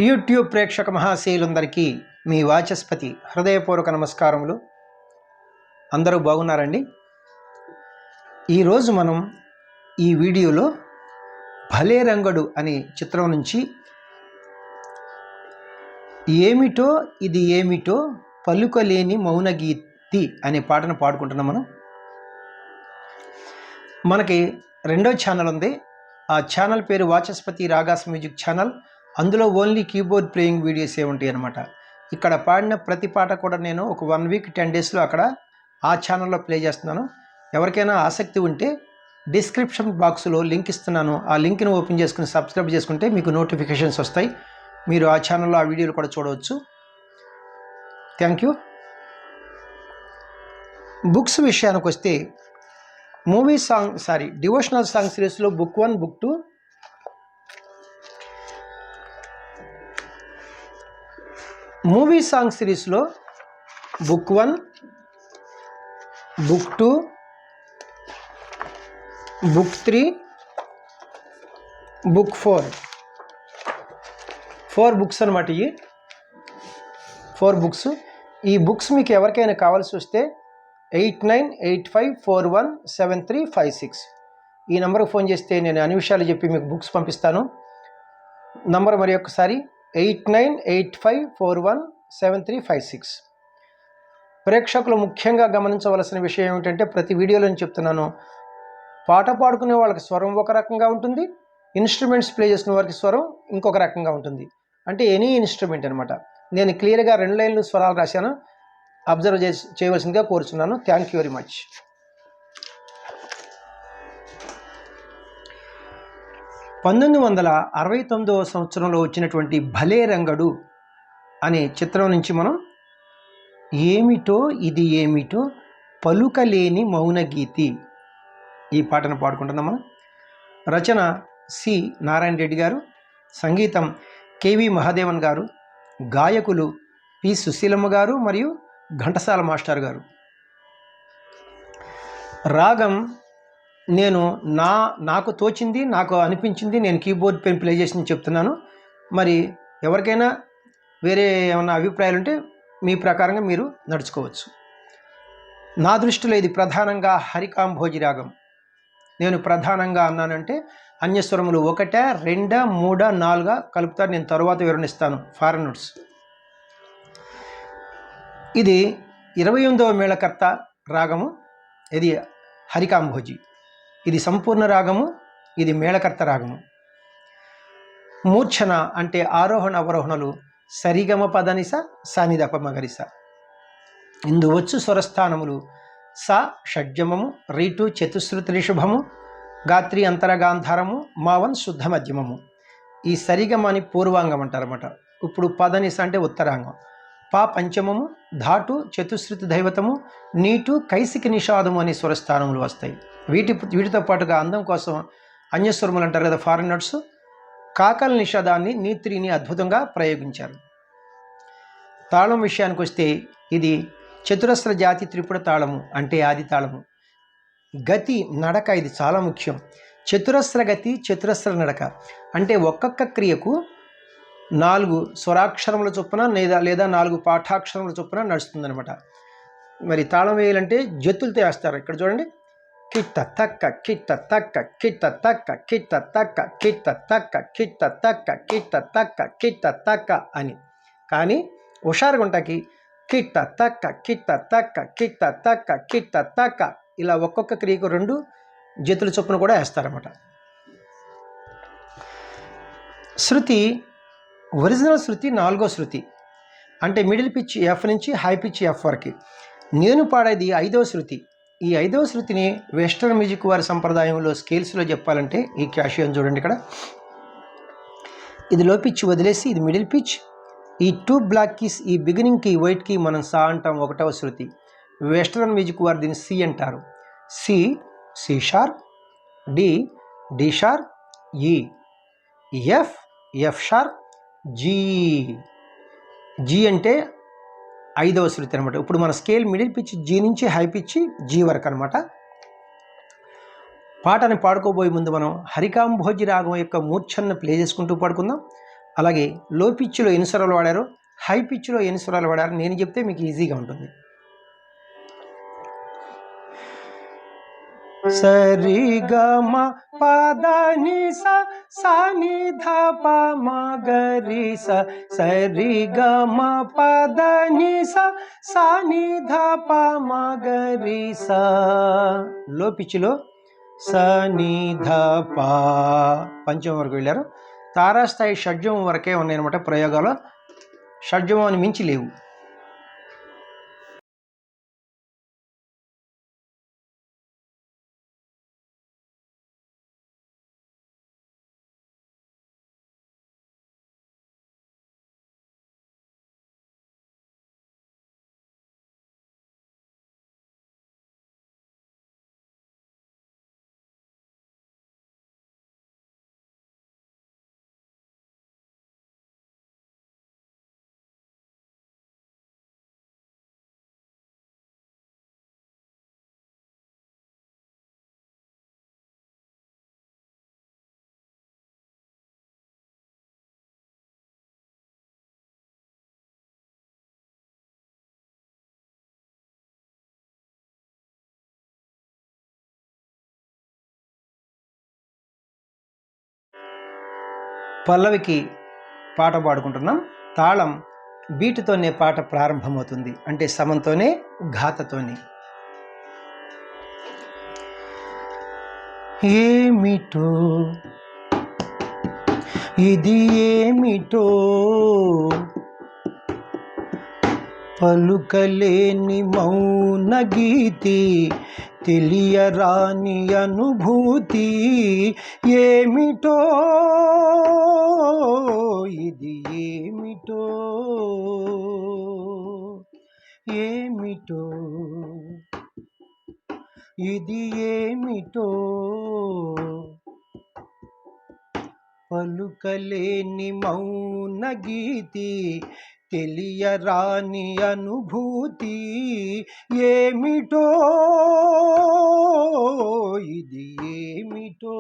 YouTube ప్రేక్షక మహాశయులందరికీ మీ వాచస్పతి హృదయపూర్వక నమస్కారములు. అందరూ బాగున్నారండి. ఈరోజు మనం ఈ వీడియోలో భలే రంగడు అనే చిత్రం నుంచి ఏమిటో ఇది ఏమిటో పలుకలేని మౌనగీతి అనే పాటను పాడుకుంటున్నాం. మనకి రెండో ఛానల్ ఉంది. ఆ ఛానల్ పేరు వాచస్పతి రాగాస్ మ్యూజిక్ ఛానల్. అందులో ఓన్లీ కీబోర్డ్ ప్లేయింగ్ వీడియోసే ఉంటాయి అన్నమాట. ఇక్కడ పాడిన ప్రతి పాట కూడా నేను ఒక 1 వీక్ 10 డేస్లో అక్కడ ఆ ఛానల్లో ప్లే చేస్తున్నాను. ఎవరికైనా ఆసక్తి ఉంటే డిస్క్రిప్షన్ బాక్స్లో లింక్ ఇస్తున్నాను. ఆ లింక్ని ఓపెన్ చేసుకుని సబ్స్క్రైబ్ చేసుకుంటే మీకు నోటిఫికేషన్స్ వస్తాయి. మీరు ఆ ఛానల్లో ఆ వీడియోలు కూడా చూడవచ్చు. Thank you. బుక్స్ విషయానికి వస్తే డివోషనల్ సాంగ్ సిరీస్లో బుక్ 1, బుక్ 2, మూవీ సాంగ్ సిరీస్లో book 1, book 2, book 3, book 4 books అన్నమాట. ఇవి 4 బుక్స్. ఈ బుక్స్ మీకు ఎవరికైనా కావాల్సి వస్తే 8985417356 ఈ నెంబర్కి ఫోన్ చేస్తే నేను అన్ని విషయాలు చెప్పి మీకు బుక్స్ పంపిస్తాను. నంబర్ మరి ఒకసారి 8985417356. ప్రేక్షకులు ముఖ్యంగా గమనించవలసిన విషయం ఏమిటంటే, ప్రతి వీడియోలో నేను చెప్తున్నాను, పాట పాడుకునే వాళ్ళకి స్వరం ఒక రకంగా ఉంటుంది, ఇన్స్ట్రుమెంట్స్ ప్లే చేసిన వారికి స్వరం ఇంకొక రకంగా ఉంటుంది. అంటే ఎనీ ఇన్స్ట్రుమెంట్ అనమాట. నేను క్లియర్గా 2 లైన్లు స్వరాలు రాశాను. అబ్జర్వ్ చేయవలసిందిగా కోరుచున్నాను. Thank you very much. 1969వ సంవత్సరంలో వచ్చినటువంటి భలే రంగడు అనే చిత్రం నుంచి మనం ఏమిటో ఇది ఏమిటో పలుకలేని మౌనగీతి ఈ పాటను పాడుకుంటున్నాం మనం. రచన సి నారాయణ రెడ్డి గారు, సంగీతం కెవి మహాదేవన్ గారు, గాయకులు పి సుశీలమ్మ గారు మరియు ఘంటసాల మాస్టర్ గారు. రాగం నాకు తోచింది, నాకు అనిపించింది, నేను కీబోర్డ్ పెన్ ప్లే చేసి చెప్తున్నాను. మరి ఎవరికైనా వేరే ఏమైనా అభిప్రాయాలు ఉంటే మీ ప్రకారంగా మీరు నడుచుకోవచ్చు. నా దృష్టిలో ఇది ప్రధానంగా హరికాంభోజి రాగం. నేను ప్రధానంగా అన్నానంటే అన్యస్వరములు 1, 2, 3, 4 కలుపుతారు. నేను తరువాత వివరణిస్తాను. Foreign notes. ఇది 28వ మేళకర్త రాగము. ఇది హరికాంభోజి. ఇది సంపూర్ణ రాగము. ఇది మేళకర్త రాగము. మూర్ఛన అంటే ఆరోహణ అవరోహణలు సరిగమ పదనిస సానిదప మగరిస. ఇందువచ్చు స్వరస్థానములు స షడ్జమము, రీటు చతుశ్రుతి రిషభము, గాత్రి అంతరగాంధారము, మావన్ శుద్ధ మధ్యమము. ఈ సరిగమని పూర్వాంగం అంటారన్నమాట. ఇప్పుడు పదనిస అంటే ఉత్తరాంగం. పా పంచమము, ధాటు చతుశ్రుతి దైవతము, నీటు కైసిక నిషాదము అనే స్వరస్థానములు వస్తాయి. వీటితో పాటుగా అందం కోసం అన్యస్వరములు అంటారు కదా, ఫారెన్ నోట్స్. కాకల నిషాదాన్ని, నీత్రిని అద్భుతంగా ప్రయోగించారు. తాళం విషయానికి వస్తే ఇది చతురస్ర జాతి త్రిపుర తాళము, అంటే ఆది తాళము. గతి, నడక ఇది చాలా ముఖ్యం. చతురస్ర గతి, చతురస్ర నడక అంటే ఒక్కొక్క క్రియకు 4 స్వరాక్షరముల చొప్పున లేదా 4 పాఠాక్షరముల చొప్పున నడుస్తుందన్నమాట. మరి తాళం వేయాలంటే జత్తులతో వేస్తారు. ఇక్కడ చూడండి, కిట్ట తక్క కిట్ట తక్క కిట్ట తక్క కిట్ట తక్క కిట్ట తక్క కిట్ట తక్క కిట్ట తక్క కిట్ట తక్క అని. కానీ హుషారుగా ఉంటాకి కిట్ట తక్క కిట్ట తక్క కిట్ట తక్క కిట్ట తక్క ఇలా ఒక్కొక్క క్రియకు 2 జతుల చొప్పున కూడా వేస్తారన్నమాట. శృతి, ఒరిజినల్ శృతి 4వ శృతి, అంటే మిడిల్ పిచ్ ఎఫ్ నుంచి హై పిచ్ ఎఫ్ వరకు. నేను పాడేది 5వ శృతి. ఈ 5వ శృతిని వెస్టర్న్ మ్యూజిక్ వారి సంప్రదాయంలో స్కేల్స్లో చెప్పాలంటే ఈ క్యాషియన్ చూడండి. ఇక్కడ ఇది లో పిచ్ వదిలేసి ఇది మిడిల్ పిచ్. ఈ 2 బ్లాక్ కీస్, ఈ బిగినింగ్ కీ వైట్ కీ మనం సా అంటాం, 1వ శృతి. వెస్టర్న్ మ్యూజిక్ వారు దీన్ని సి అంటారు. C, C sharp, D, D sharp, E, F, F sharp, G. G అంటే 5వ శృతి అనమాట. ఇప్పుడు మన స్కేల్ మిడిల్ పిచ్ జీ నుంచి హై పిచ్ జీ వరకు అనమాట. పాటని పాడుకోబోయే ముందు మనం హరికాంభోజి రాగం యొక్క మూర్ఛను ప్లే చేసుకుంటూ పాడుకుందాం. అలాగే లో పిచ్లో ఎన్ని స్వరాలు వాడారు, హై పిచ్లో ఎన్ని స్వరాలు వాడారు నేను చెప్తే మీకు ఈజీగా ఉంటుంది. సరి గ మ పద ని స సా ని ధ ప మ గ రి స, సరి గ మ పద ని స సా ని ధ ప మ గ రి స. లో పిచ్లో స ని ధ ప పంచమం వరకు వెళ్ళారు. తారాస్థాయి షడ్జమం వరకే ఉన్నాయన్నమాట ప్రయోగాలు, షడ్జమాన్ని మించి లేవు. పల్లవికి పాట పాడుకుంటున్నాం. తాళం బీటుతోనే పాట ప్రారంభమవుతుంది, అంటే సమంతోనే ఘాతతోనే. ఏమిటో ఇది ఏమిటో పలుకలేని మౌన గీతి, తెలియరాని అనుభూతి. ఏమిటో ఇది ఏమిటో, ఏమిటో ఇది ఏమిటో పలుకలేని మౌన గీతి, తెలియరాని అనుభూతి. ఏమిటో ఇది ఏమిటో.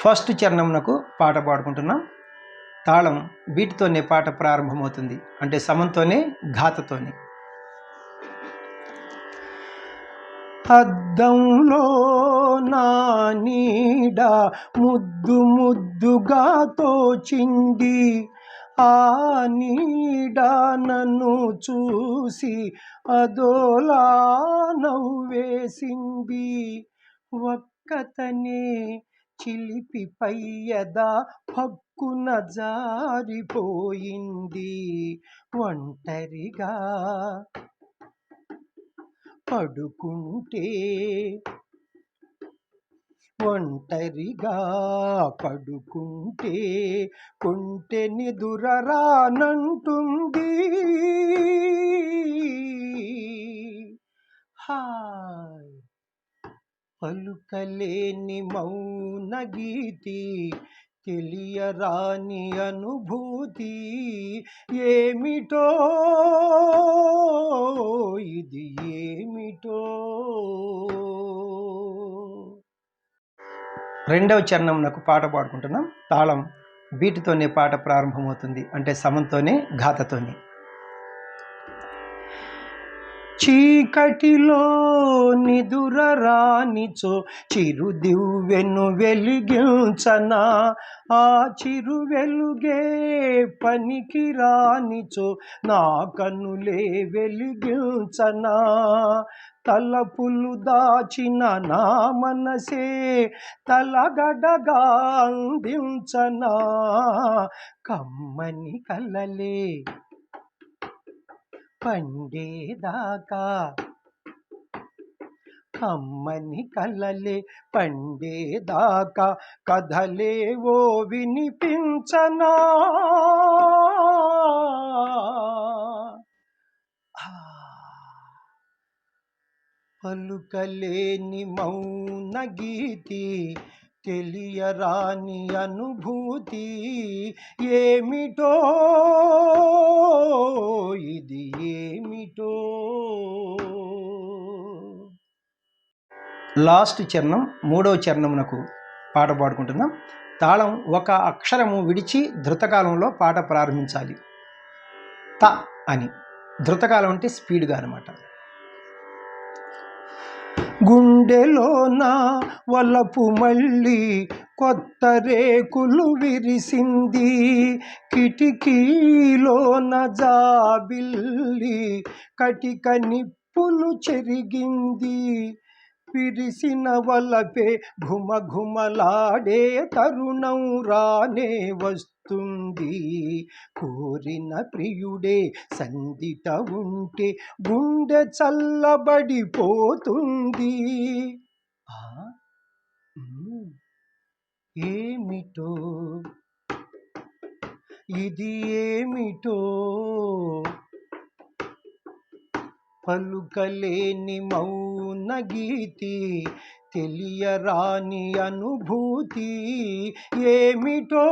ఫస్ట్ చరణంనకు పాట పాడుకుంటున్నాం. తాళం బీటుతోనే పాట ప్రారంభమవుతుంది, అంటే సమంతోనే ఘాతతోనే. అద్దంలో నా నీడ ముద్దు ముద్దుగా తోచింది, ఆ నీడ నన్ను చూసి అదోలా నవ్వేసింది. ఒక్కతనే చిలిపి పయ్యదా పక్కున జారిపోయింది. ఒంటరిగా పడుకుంటే, ఒంటరిగా పడుకుంటే కొంటె నిదురరానంటుంది. హాయ్ పలుకలేని మౌన గీతి, తెలియరాని అనుభూతి. ఏమిటో ఇది ఏమిటో. రెండవ చరణంనకు పాట పాడుకుంటున్నాం. తాళం బీటుతోనే పాట ప్రారంభమవుతుంది, అంటే సమంతోనే ఘాతతోనే. చీకటిలో నిదుర రానిచో చిరుదివ్వెను వెలిగించనా, ఆ చిరు వెలుగే పనికి రానిచో నా కనులే వెలిగించనా. తలపులు దాచిన నా మనసే తలగడగా అందించనా. కమ్మని కలలే పండేదాకా, కమ్మని కలలే పండేదాకా కథలేవో వినిపించనా. పలుకలేని మౌన గీతి, తెలియరాని అనుభూతి. ఏమిటో ఇది ఏమిటో. లాస్ట్ చరణం మూడవ చరణమునకు పాట పాడుకుంటున్నాం. తాళం ఒక అక్షరము విడిచి ధృతకాలంలో పాట ప్రారంభించాలి. త అని. ధృతకాలం అంటే స్పీడ్గా అనమాట. గుండెలోన వలపు మళ్ళీ కొత్త రేకులు విరిసింది, కిటికీలోన జాబిల్లి కటిక నిప్పులు చెరిగింది, విరిసిన వలపే ఘుమఘుమలాడే తరుణం రానే వస్తుంది, కోరిన ప్రియుడే సందిట ఉంటే గుండె చల్లబడిపోతుంది. ఏమిటో ఇది ఏమిటో, పలుకలేని మౌన గీతి, తెలియరాని అనుభూతి, ఏమిటో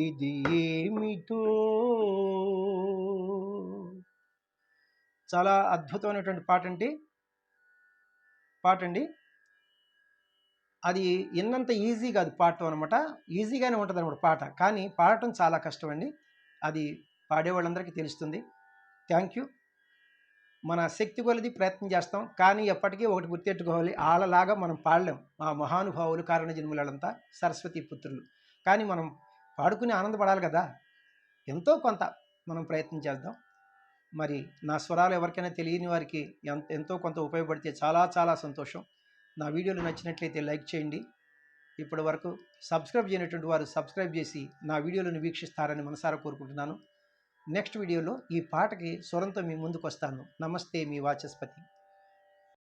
ఇది ఏమిటో. చాలా అద్భుతమైనటువంటి పాట అండి. అది విన్నంత ఈజీ కాదు పాడటం అనమాట. ఈజీగానే ఉంటుంది అనమాట పాట, కానీ పాడటం చాలా కష్టం అండి. అది పాడేవాళ్ళందరికీ తెలుస్తుంది. Thank you. మన శక్తి కొలది ప్రయత్నం చేస్తాం, కానీ ఎప్పటికీ ఒకటి గుర్తెట్టుకోవాలి, వాళ్ళలాగా మనం పాడలేం. ఆ మహానుభావులు కారణ జన్ములంతా సరస్వతి పుత్రులు. కానీ మనం పాడుకుని ఆనందపడాలి కదా, ఎంతో కొంత మనం ప్రయత్నం చేద్దాం. మరి నా స్వరాలు ఎవరికైనా తెలియని వారికి ఎంతో కొంత ఉపయోగపడితే చాలా చాలా సంతోషం. నా వీడియోలు నచ్చినట్లయితే లైక్ చేయండి. ఇప్పటి వరకు సబ్స్క్రైబ్ చేయనటువంటి వారు సబ్స్క్రైబ్ చేసి నా వీడియోలను వీక్షిస్తారని మనసారా కోరుకుంటున్నాను. నెక్స్ట్ వీడియోలో ఈ పాటకి స్వరంతో మీ ముందుకు వస్తాను. నమస్తే, మీ వాచస్పతి.